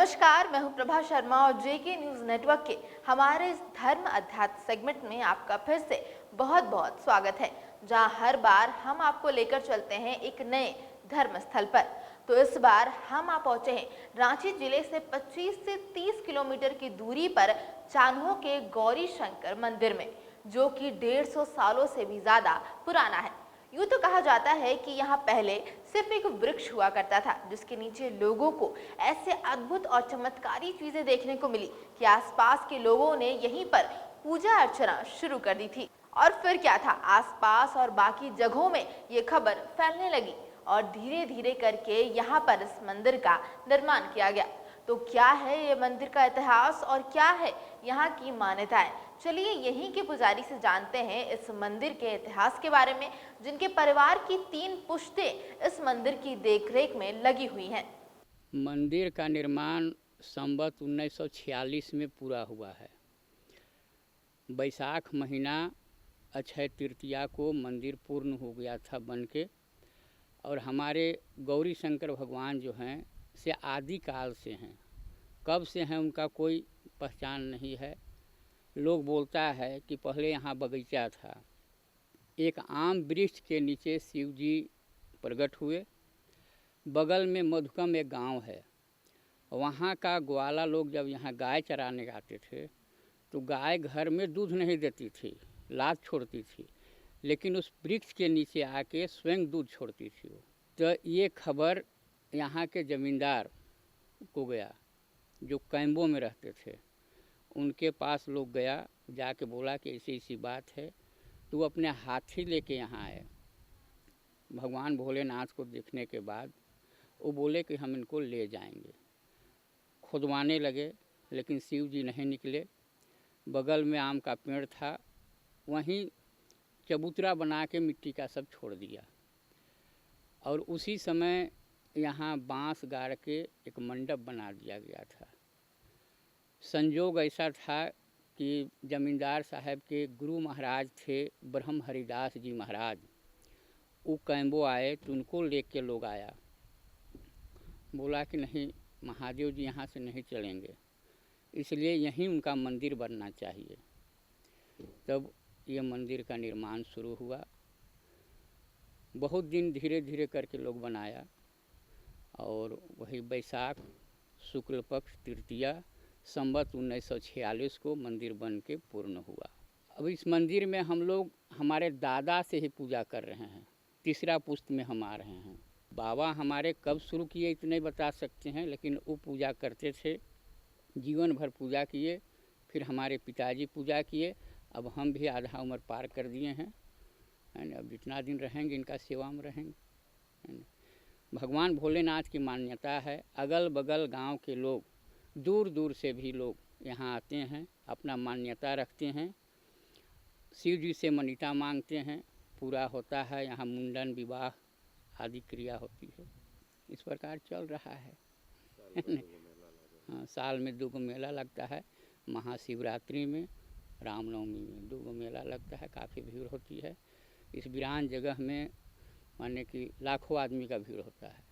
नमस्कार, मैं हूं प्रभा शर्मा और जेके न्यूज नेटवर्क के हमारे इस धर्म अध्यात्म सेगमेंट में आपका फिर से बहुत बहुत स्वागत है, जहां हर बार हम आपको लेकर चलते हैं एक नए धर्म स्थल पर। तो इस बार हम आप पहुंचे हैं रांची जिले से 25 से 30 किलोमीटर की दूरी पर चान्हो के गौरी शंकर मंदिर में, जो कि 150 सालों से भी ज्यादा पुराना है। यूं तो कहा जाता है कि यहाँ पहले सिर्फ एक वृक्ष हुआ करता था, जिसके नीचे लोगों को ऐसे अद्भुत और चमत्कारी चीजें देखने को मिली कि आसपास के लोगों ने यहीं पर पूजा अर्चना शुरू कर दी थी। और फिर क्या था, आसपास और बाकी जगहों में ये खबर फैलने लगी और धीरे धीरे करके यहाँ पर इस मंदिर का निर्माण किया गया। तो क्या है ये मंदिर का इतिहास और क्या है यहाँ की मान्यताएं, चलिए यहीं के पुजारी से जानते हैं इस मंदिर के इतिहास के बारे में, जिनके परिवार की 3 पुश्तें इस मंदिर की देखरेख में लगी हुई हैं। मंदिर का निर्माण संवत 1946 में पूरा हुआ है। बैसाख महीना अक्षय तृतीया को मंदिर पूर्ण हो गया था बन के। और हमारे गौरी शंकर भगवान जो हैं से आदिकाल से हैं, कब से हैं उनका कोई पहचान नहीं है। लोग बोलता है कि पहले यहाँ बगीचा था, एक आम वृक्ष के नीचे शिव जी प्रकट हुए। बगल में मधुकम एक गांव है, वहाँ का ग्वाला लोग जब यहाँ गाय चराने आते थे तो गाय घर में दूध नहीं देती थी, लात छोड़ती थी, लेकिन उस वृक्ष के नीचे आके स्वयं दूध छोड़ती थी वो। तो ये खबर यहाँ के ज़मींदार को गया, जो कैम्बों में रहते थे। उनके पास लोग गया, जाके बोला कि ऐसी ऐसी बात है। तो वो अपने हाथी लेके यहाँ आए। भगवान भोलेनाथ को देखने के बाद वो बोले कि हम इनको ले जाएंगे। खुदवाने लगे, लेकिन शिव जी नहीं निकले। बगल में आम का पेड़ था, वहीं चबूतरा बना के मिट्टी का सब छोड़ दिया। और उसी समय यहाँ बांस गाड़ के एक मंडप बना दिया गया था। संजोग ऐसा था कि जमींदार साहब के गुरु महाराज थे ब्रह्म हरिदास जी महाराज, वो कैम्बो आए तो उनको लेके लोग आया। बोला कि नहीं, महादेव जी यहाँ से नहीं चलेंगे, इसलिए यहीं उनका मंदिर बनना चाहिए। तब ये मंदिर का निर्माण शुरू हुआ। बहुत दिन धीरे धीरे करके लोग बनाया और वही बैसाख शुक्ल पक्ष तृतीया संवत 1946 को मंदिर बन के पूर्ण हुआ। अब इस मंदिर में हम लोग हमारे दादा से ही पूजा कर रहे हैं, तीसरा पुश्त में हम आ रहे हैं। बाबा हमारे कब शुरू किए इतने बता सकते हैं, लेकिन वो पूजा करते थे, जीवन भर पूजा किए। फिर हमारे पिताजी पूजा किए, अब हम भी आधा उम्र पार कर दिए हैं, है ना। अब जितना दिन रहेंगे इनका सेवा में रहेंगे, है ना। भगवान भोलेनाथ की मान्यता है, अगल बगल गांव के लोग, दूर दूर से भी लोग यहाँ आते हैं, अपना मान्यता रखते हैं, शिव जी से मनीता मांगते हैं, पूरा होता है। यहाँ मुंडन विवाह आदि क्रिया होती है। इस प्रकार चल रहा है। हाँ, साल में 2 मेला लगता है, महाशिवरात्रि में, रामनवमी में 2 मेला लगता है। काफ़ी भीड़ होती है इस वीरान जगह में, माने कि लाखों आदमी का भीड़ होता है।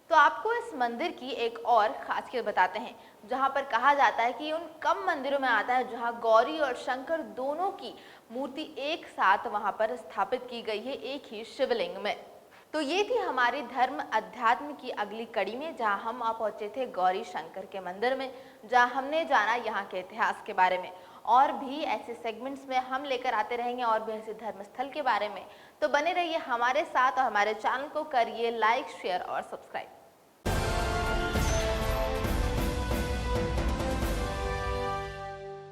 तो आपको इस मंदिर की एक और खासियत बताते हैं, जहां पर कहा जाता है कि उन कम मंदिरों में आता है जहां गौरी और शंकर दोनों की मूर्ति एक साथ वहां पर स्थापित की गई है, एक ही शिवलिंग में। तो ये थी हमारी धर्म अध्यात्म की अगली कड़ी में, जहां हम आ पहुंचे थे गौरी शंकर के मंदिर में, जहां हमने जाना यहाँ के इतिहास के बारे में। और भी ऐसे सेगमेंट्स में हम लेकर आते रहेंगे और भी ऐसे धर्मस्थल के बारे में। तो बने रहिए हमारे साथ और हमारे चैनल को करिए लाइक, शेयर और सब्सक्राइब।